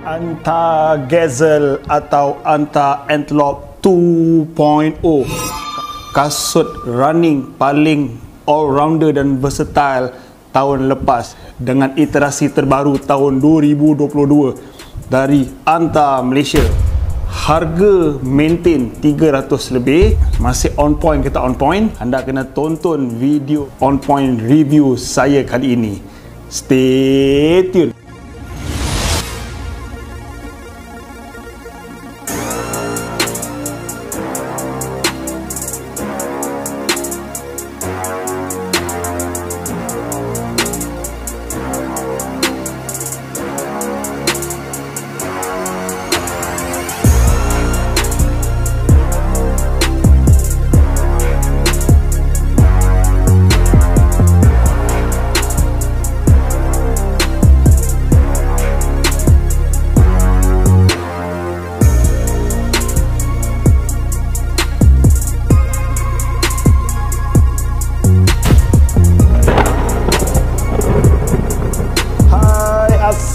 Anta Gazelle atau Anta Antelope 2.0, kasut running paling all-rounder dan versatile tahun lepas dengan iterasi terbaru tahun 2022 dari Anta Malaysia. Harga maintain 300 lebih. Masih on point, kita on point. Anda kena tonton video on point review saya kali ini. Stay tune.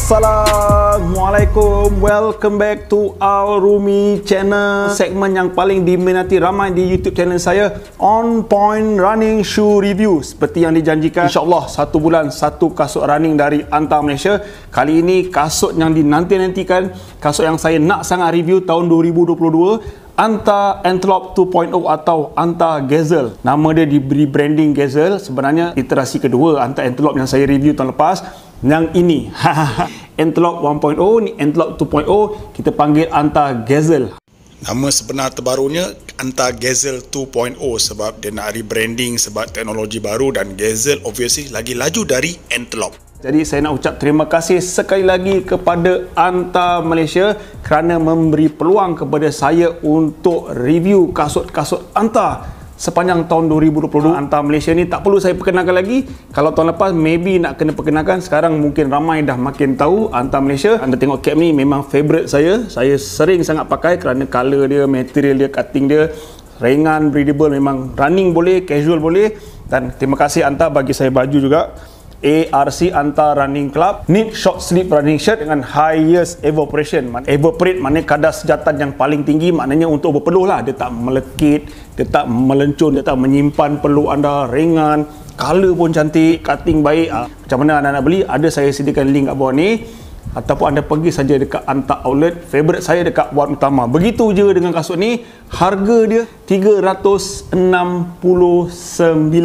Assalamualaikum, welcome back to Al Rumi channel. Segmen yang paling diminati ramai di YouTube channel saya, On Point Running Shoe Review. Seperti yang dijanjikan, insyaAllah 1 bulan 1 kasut running dari Anta Malaysia. Kali ini kasut yang dinanti-nantikan, kasut yang saya nak sangat review tahun 2022, Anta Antelope 2.0 atau Anta Gazelle. Nama dia diberi branding Gazelle. Sebenarnya iterasi kedua Anta Antelope yang saya review tahun lepas. Yang ini Antelope 1.0, ni Antelope 2.0, kita panggil Anta Gazelle. Nama sebenar terbarunya Anta Gazelle 2.0 sebab dia nak rebranding sebab teknologi baru, dan Gazelle obviously lagi laju dari Antelope. Jadi saya nak ucap terima kasih sekali lagi kepada Anta Malaysia kerana memberi peluang kepada saya untuk review kasut-kasut Anta sepanjang tahun 2022. Anta Malaysia ni tak perlu saya perkenalkan lagi. Kalau tahun lepas maybe nak kena perkenalkan, sekarang mungkin ramai dah makin tahu Anta Malaysia. Anda tengok cap ni memang favourite saya. Saya sering sangat pakai kerana color dia, material dia, cutting dia ringan, breathable, memang running boleh, casual boleh. Dan terima kasih Anta bagi saya baju juga. ARC Anta Running Club Knit Short Sleeve Running Shirt dengan highest evaporation. Evaporate maknanya kadar sejatan yang paling tinggi, maknanya untuk berpeluh lah. Dia tak melekit, dia tak melencun, dia tak menyimpan peluh anda, ringan, color pun cantik, cutting baik. Macam mana anda nak beli, ada saya sediakan link kat bawah ni, ataupun anda pergi saja dekat Anta Outlet. Favorite saya dekat Wad Utama. Begitu je dengan kasut ni. Harga dia RM369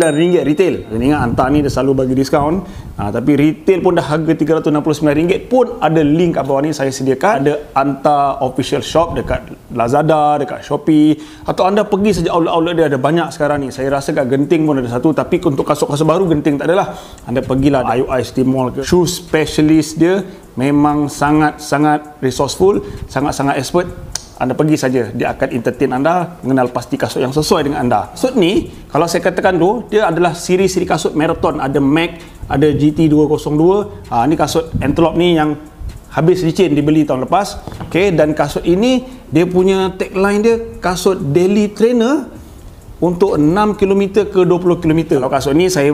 retail. Ingat Anta ni dia selalu bagi diskaun. Tapi retail pun dah harga RM369 pun ada link kat bawah ni saya sediakan. Ada Anta official shop dekat Lazada, dekat Shopee, atau anda pergi saja outlet-outlet dia, ada banyak sekarang ni. Saya rasa kat Genting pun ada satu, tapi untuk kasut-kasut baru Genting tak adalah. Anda pergilah IOI City Mall ke. Shoe specialist dia memang sangat-sangat resourceful, sangat-sangat expert. Anda pergi saja, dia akan entertain anda, mengenal pasti kasut yang sesuai dengan anda. Kasut ni, kalau saya katakan tu, dia adalah siri-siri kasut marathon. Ada MAC, ada GT202. Ni kasut Antelope ni yang habis licin dibeli tahun lepas. Okay, dan kasut ini, dia punya tagline dia, kasut daily trainer untuk 6 km ke 20 km. Kalau kasut ni saya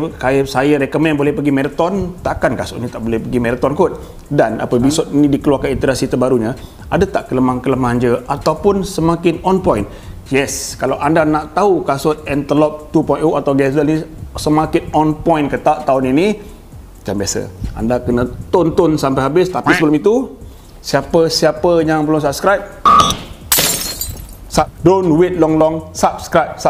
recommend boleh pergi marathon. Takkan kasut ni tak boleh pergi marathon kot. Dan apabila kasut ni dikeluarkan iterasi terbarunya, ada tak kelemahan-kelemahan je ataupun semakin on point? Yes, kalau anda nak tahu kasut Antelope 2.0 atau Gazelle ni semakin on point ke tak tahun ini, macam biasa, anda kena tonton sampai habis. Tapi sebelum itu, siapa-siapa yang belum subscribe, don't wait long, subscribe,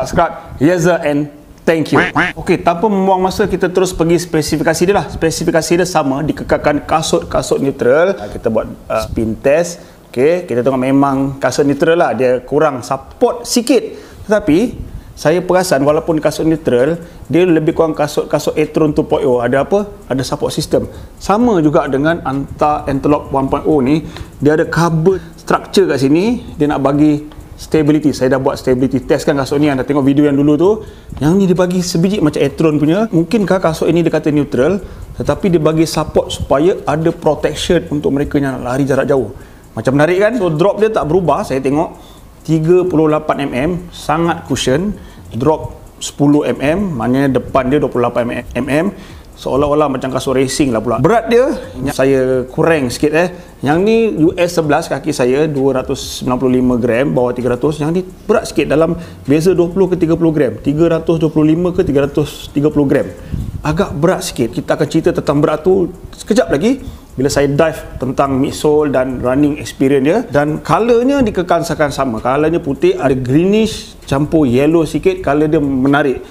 yes and thank you. Okey, tanpa membuang masa, kita terus pergi spesifikasi dia lah. Spesifikasi dia sama, dikekalkan kasut neutral. Kita buat spin test. Okey, kita tengok memang kasut neutral lah, dia kurang support sikit, tetapi saya perasan walaupun kasut neutral, dia lebih kurang kasut e-tron 2.0. Ada apa? Ada support system. Sama juga dengan Anta Antelope 1.0 ni, dia ada carbon structure kat sini, dia nak bagi stability. Saya dah buat stability test kan kasut ni. Anda tengok video yang dulu tu, yang ni dia bagi sebiji macam e-tron punya. Mungkinkah kasut ini dia kata neutral, tetapi dia bagi support supaya ada protection untuk mereka yang lari jarak jauh. Macam menarik kan? So drop dia tak berubah. Saya tengok 38mm, sangat cushion. Drop 10mm, maknanya depan dia 28mm. seolah-olah macam kasut racing lah pula. Berat dia saya kurang sikit Yang ni US 11 kaki saya 295 gram bawah 300. Yang ni berat sikit, dalam beza 20 ke 30 gram. 325 ke 330 gram. Agak berat sikit. Kita akan cerita tentang berat tu sekejap lagi bila saya dive tentang midsole dan running experience dia. Dan colornya dikekalkan sama. Colornya putih, ada greenish campur yellow sikit. Color dia menarik.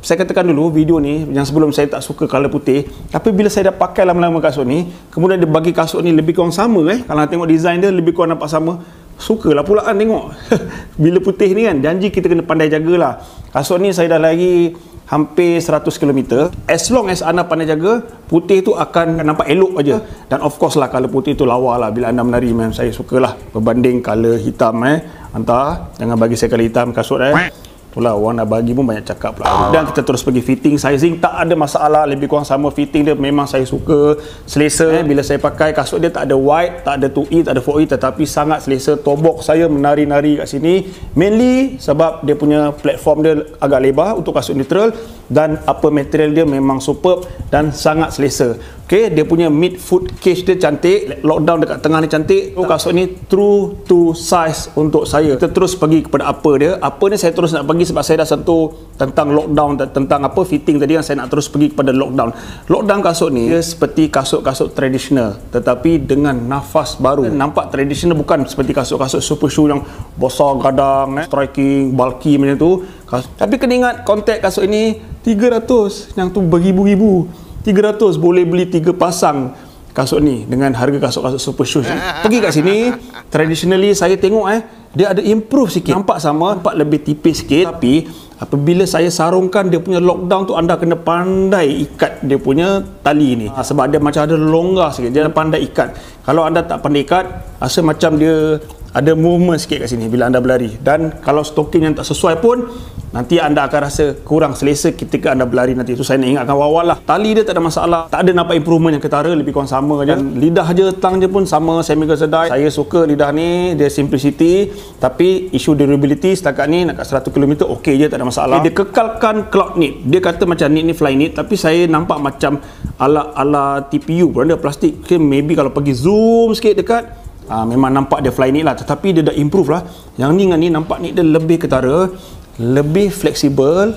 Saya katakan dulu video ni yang sebelum saya tak suka color putih, tapi bila saya dah pakai lama-lama kasut ni, kemudian dia bagi kasut ni lebih kurang sama kalau tengok design dia lebih kurang nampak sama, sukalah pulaan tengok. Bila putih ni kan, janji kita kena pandai jagalah. Kasut ni saya dah lari hampir 100 km. As long as anda pandai jaga, putih tu akan nampak elok aja. Dan of course lah, color putih tu lawa lah bila anda menari. Saya sukalah berbanding color hitam. Hantar, jangan bagi saya color hitam kasut itulah orang nak bagi pun banyak cakap pula. Dan kita terus pergi fitting, sizing tak ada masalah, lebih kurang sama fitting dia. Memang saya suka, selesa. Bila saya pakai kasut dia tak ada wide, tak ada 2E, tak ada 4E, tetapi sangat selesa. Tobok saya menari-nari kat sini mainly sebab dia punya platform dia agak lebar untuk kasut neutral, dan upper material dia memang superb dan sangat selesa. Okay, dia punya mid foot cage dia cantik, lockdown dekat tengah ni cantik. Kasut ni true to size untuk saya. Kita terus pergi kepada upper dia. Upper ni saya terus nak pergi sebab saya dah sentuh tentang lockdown, tentang apa fitting tadi, yang saya nak terus pergi kepada lockdown. Lockdown kasut ni dia seperti kasut-kasut tradisional tetapi dengan nafas baru. Nampak tradisional, bukan seperti kasut-kasut super shoe yang besar gadang, striking, bulky macam tu. Tapi kena ingat kontak kasut ini 300, yang tu beribu-ribu. 300 boleh beli 3 pasang kasut ni dengan harga kasut-kasut super shoes. Pergi kat sini, traditionally saya tengok dia ada improve sikit. Nampak sama, nampak lebih tipis sikit. Tapi apabila saya sarungkan dia punya lockdown tu, anda kena pandai ikat dia punya tali ni. Sebab dia macam ada longgar sikit, dia pandai ikat. Kalau anda tak pandai ikat, rasa macam dia ada movement sikit kat sini bila anda berlari. Dan kalau stocking yang tak sesuai pun, nanti anda akan rasa kurang selesa ketika anda berlari nanti. Itu saya nak ingatkan awal-awal lah. Tali dia tak ada masalah, tak ada nampak improvement yang ketara, lebih kurang sama je. Lidah je, tang je pun sama, semi-gazadai. Saya suka lidah ni, dia simplicity, tapi isu durability setakat ni nak kat 100 km okey je, tak ada masalah. Dia kekalkan cloud knit. Dia kata macam knit ni fly knit, tapi saya nampak macam ala TPU pun, dia plastik. Okay, maybe kalau pergi zoom sikit dekat, memang nampak dia fly knit lah, tetapi dia dah improve lah. Yang ni dengan ni nampak knit dia lebih ketara, lebih fleksibel,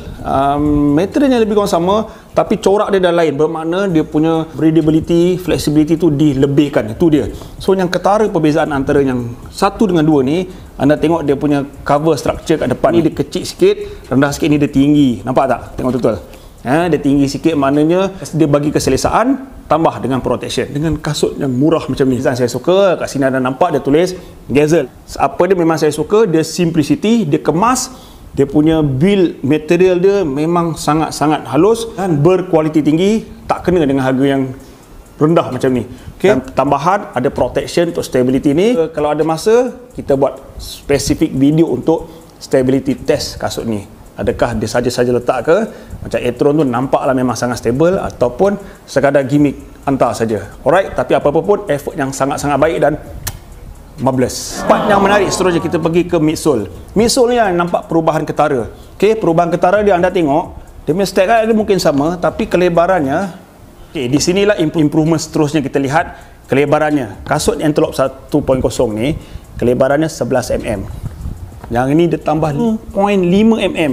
materialnya lebih kurang sama, tapi corak dia dah lain, bermakna dia punya breathability, flexibility tu dilebihkan. Itu dia. So yang ketara perbezaan antara yang satu dengan dua ni, anda tengok dia punya cover structure kat depan ni dia kecil sikit, rendah sikit, ni dia tinggi. Nampak tak? Tengok betul-betul. Dia tinggi sikit, maknanya dia bagi keselesaan tambah dengan protection, dengan kasut yang murah macam ni. Saya suka, kat sini ada nampak dia tulis Gazelle. Apa dia memang saya suka, dia simplicity, dia kemas, dia punya build material dia memang sangat-sangat halus dan berkualiti tinggi, tak kena dengan harga yang rendah macam ni. Okay. Dan tambahan ada protection untuk stability ni. Kalau ada masa, kita buat spesifik video untuk stability test kasut ni. Adakah dia saja-saja letak ke, macam Etron tu nampaklah memang sangat stable, ataupun sekadar gimmick hantar saja. Alright, tapi apa-apa pun effort yang sangat-sangat baik dan marvelous. Part yang menarik seterusnya, kita pergi ke midsole. Midsole ni yang nampak perubahan ketara. Okey, perubahan ketara dia anda tengok, dia punya stack dia mungkin sama, tapi kelebarannya, okey, di sinilah improvement seterusnya kita lihat kelebarannya. Kasut Antelope 1.0 ni kelebarannya 11 mm. Yang ini dia tambah 0.5 mm.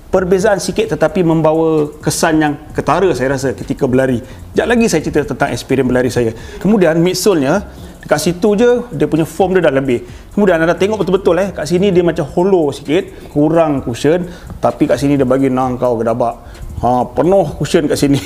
Perbezaan sikit tetapi membawa kesan yang ketara saya rasa ketika berlari. Sekejap lagi saya cerita tentang experience berlari saya. Kemudian midsole-nya, dekat situ je dia punya foam dia dah lebih. Kemudian anda tengok betul-betul kat sini dia macam hollow sikit, kurang cushion, tapi kat sini dia bagi nangkau gedabak. Penuh cushion kat sini.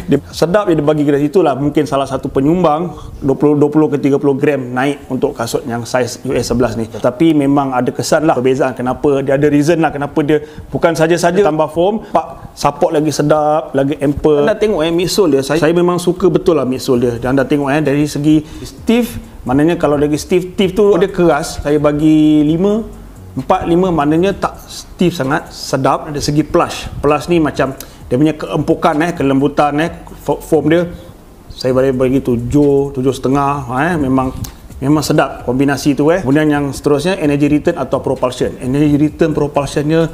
Dia sedap dia bagi dari situ lah, mungkin salah satu penyumbang 20 ke 30 gram naik untuk kasut yang size US 11 ni. Tapi memang ada kesan lah perbezaan, kenapa dia ada reason lah kenapa dia bukan saja-saja tambah foam, support lagi sedap, lagi ample. Anda tengok midsole dia, saya memang suka betul lah midsole dia. Dan anda tengok dari segi stiff, maknanya kalau lagi stiff tu dia keras, saya bagi 4-5, maknanya tak stiff sangat, sedap. Dari segi plush ni macam dia punya keempukan, kelembutan, foam dia saya bagi 7.5. Memang sedap kombinasi tu. Kemudian yang seterusnya energy return atau propulsion. Energy return propulsionnya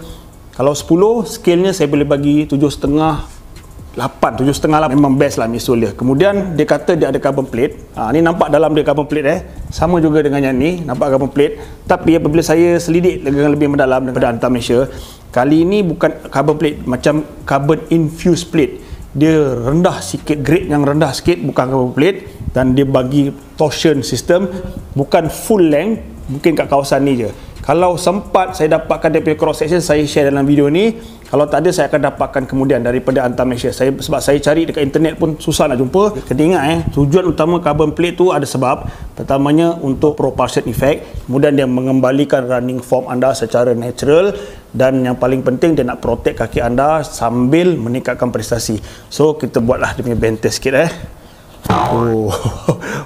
kalau 10 scale-nya saya boleh bagi 7.5 8, 7,5 lah memang best lah midsole dia. Kemudian dia kata dia ada carbon plate. Ni nampak dalam dia carbon plate sama juga dengan yang ni, nampak carbon plate. Tapi apabila saya selidik dengan lebih mendalam daripada Anta Malaysia, kali ini bukan carbon plate, macam carbon infused plate. Dia rendah sikit, grade yang rendah sikit, bukan carbon plate, dan dia bagi torsion system, bukan full length, mungkin kat kawasan ni je. Kalau sempat saya dapatkan dia punya cross section, saya share dalam video ni. Kalau tak ada, saya akan dapatkan kemudian daripada Anta Malaysia. Sebab saya cari dekat internet pun susah nak jumpa. Kena ingat tujuan utama carbon plate tu ada sebab. Pertamanya untuk propulsion effect, kemudian dia mengembalikan running form anda secara natural, dan yang paling penting dia nak protect kaki anda sambil meningkatkan prestasi. So kita buatlah dia punya benter sikit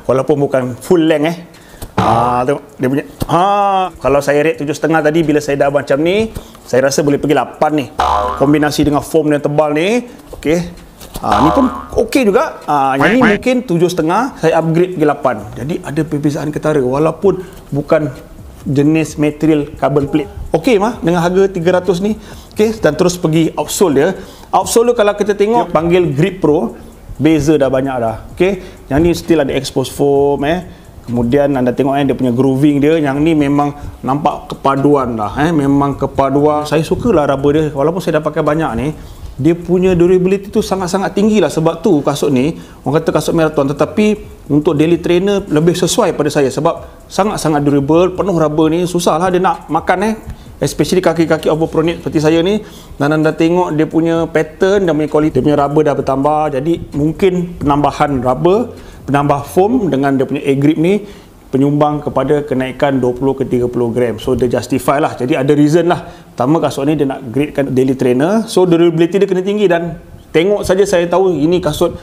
walaupun bukan full length tengok dia punya. Kalau saya rate 7,5 tadi, bila saya dah macam ni, saya rasa boleh pergi 8 ni. Kombinasi dengan foam yang tebal ni, okey. Ni pun okey juga. Yang ni mungkin 7,5, saya upgrade pergi 8. Jadi ada perbezaan ketara walaupun bukan jenis material carbon plate. Okey dengan harga 300 ni. Okey, dan terus pergi outsole dia. Outsole kalau kita tengok panggil Grip Pro, beza dah banyak dah. Okey, yang ni still ada exposed foam Kemudian anda tengok dia punya grooving dia, yang ni memang nampak kepaduan dah memang kepaduan. Saya sukalah rubber dia, walaupun saya dah pakai banyak ni, dia punya durability tu sangat-sangat tinggi lah. Sebab tu kasut ni orang kata kasut marathon, tetapi untuk daily trainer lebih sesuai pada saya sebab sangat-sangat durable, penuh rubber ni. Susah lah dia nak makan especially kaki-kaki overpronate seperti saya ni. Dan anda tengok dia punya pattern dan punya quality, dia punya rubber dah bertambah. Jadi mungkin penambahan rubber, penambah foam dengan dia punya A-grip ni penyumbang kepada kenaikan 20 ke 30 gram. So dia justify lah. Jadi ada reason lah. Pertama, kasut ni dia nak gradekan daily trainer, so durability dia kena tinggi. Dan tengok saja saya tahu ini kasut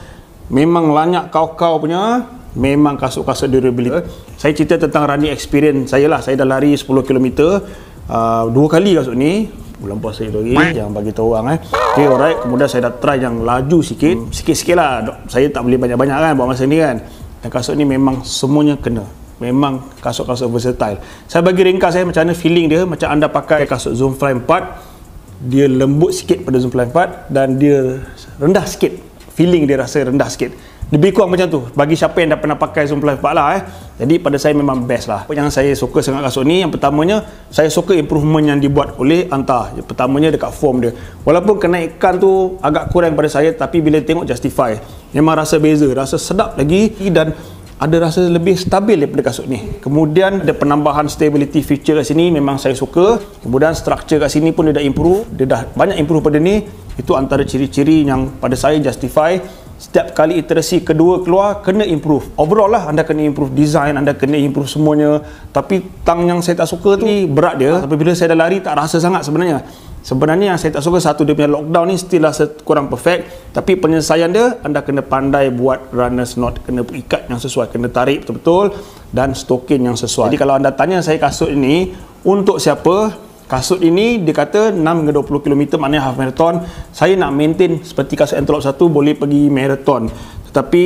memang lanyak kau-kau punya, memang kasut-kasut durability. Saya cerita tentang running experience saya lah. Saya dah lari 10 km 2 kali kasut ni. Bulan puasa itu lagi, jangan bagi tahu orang Okay, alright. Kemudian saya dah try yang laju sikit, sikit-sikit lah. Saya tak boleh banyak-banyak buat masa ni Dan kasut ni memang semuanya kena. Memang kasut-kasut versatile. Saya bagi ringkas macam mana feeling dia. Macam anda pakai kasut Zoomfly 4, dia lembut sikit pada Zoomfly 4, dan dia rendah sikit. Feeling dia rasa rendah sikit. Lebih kurang macam tu bagi siapa yang dah pernah pakai Zoomfly 4 lah Jadi pada saya memang best lah. Yang saya suka sangat kasut ni, yang pertamanya saya suka improvement yang dibuat oleh Anta. Yang pertamanya dekat foam dia, walaupun kenaikan tu agak kurang pada saya, tapi bila tengok justify. Memang rasa beza, rasa sedap lagi, dan ada rasa lebih stabil daripada kasut ni. Kemudian ada penambahan stability feature kat sini, memang saya suka. Kemudian structure kat sini pun dia dah improve, dia dah banyak improve pada ni. Itu antara ciri-ciri yang pada saya justify. Setiap kali iterasi kedua keluar, kena improve. Overall lah, anda kena improve design, anda kena improve semuanya. Tapi tang yang saya tak suka tu berat dia. Tapi bila saya dah lari, tak rasa sangat sebenarnya. Sebenarnya yang saya tak suka, satu, dia punya lockdown ni still rasa kurang perfect. Tapi penyelesaian dia, anda kena pandai buat runner's knot, kena ikat yang sesuai, kena tarik betul-betul, dan stokin yang sesuai. Jadi kalau anda tanya saya kasut ini untuk siapa, kasut ini dia kata 6 hingga 20 km, maknanya half marathon. Saya nak maintain seperti kasut Antelope 1, boleh pergi marathon. Tetapi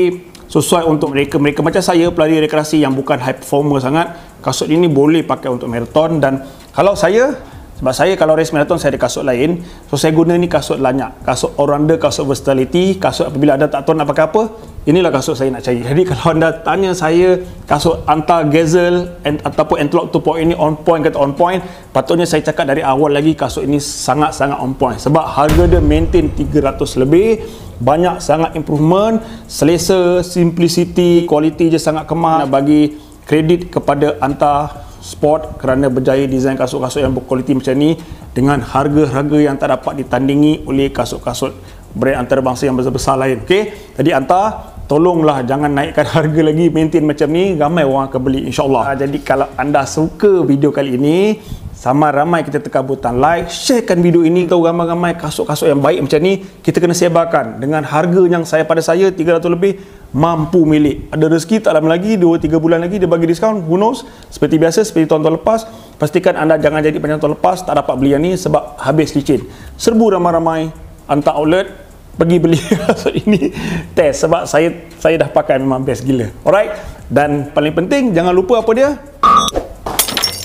sesuai untuk mereka macam saya, pelari rekreasi yang bukan high performer sangat, kasut ini boleh pakai untuk marathon. Dan kalau saya, sebab saya kalau race marathon saya ada kasut lain, so saya guna ni kasut lanyak, kasut all-rounder, kasut versatility, kasut apabila anda tak tahu nak pakai apa, inilah kasut saya nak cari. Jadi kalau anda tanya saya kasut Anta Gazelle ataupun Antelope 2 ini on point kata on point, patutnya saya cakap dari awal lagi kasut ini sangat-sangat on point. Sebab harga dia maintain 300 lebih, banyak sangat improvement, selesa, simplicity, quality je sangat kemas. Nak bagi kredit kepada Anta Sport kerana berjaya desain kasut-kasut yang berkualiti macam ni dengan harga-harga yang tak dapat ditandingi oleh kasut-kasut brand antarabangsa yang besar-besar lain. Okey, jadi Anta, tolonglah jangan naikkan harga lagi, maintain macam ni, ramai orang akan beli insya-Allah. Jadi kalau anda suka video kali ini, sama ramai kita tekan butang like, sharekan video ini, tahu ramai-ramai kasut-kasut yang baik macam ni kita kena sebarkan dengan harga yang pada saya 300 lebih, mampu milik. Ada rezeki tak lama lagi, 2-3 bulan lagi dia bagi diskaun, who knows. Seperti biasa, seperti tahun-tahun lepas, pastikan anda jangan jadi macam tahun lepas tak dapat beli yang ni sebab habis licin. Serbu ramai-ramai Anta Outlet, pergi beli kasut ini, test, sebab saya dah pakai, memang best gila. Alright, dan paling penting jangan lupa apa dia,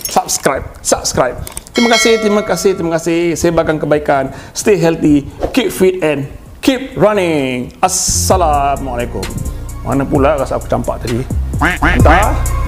subscribe. Terima kasih. Sebarkan kebaikan, stay healthy, keep fit and keep running. Assalamualaikum. Mana pula rasa aku campak tadi? Entah.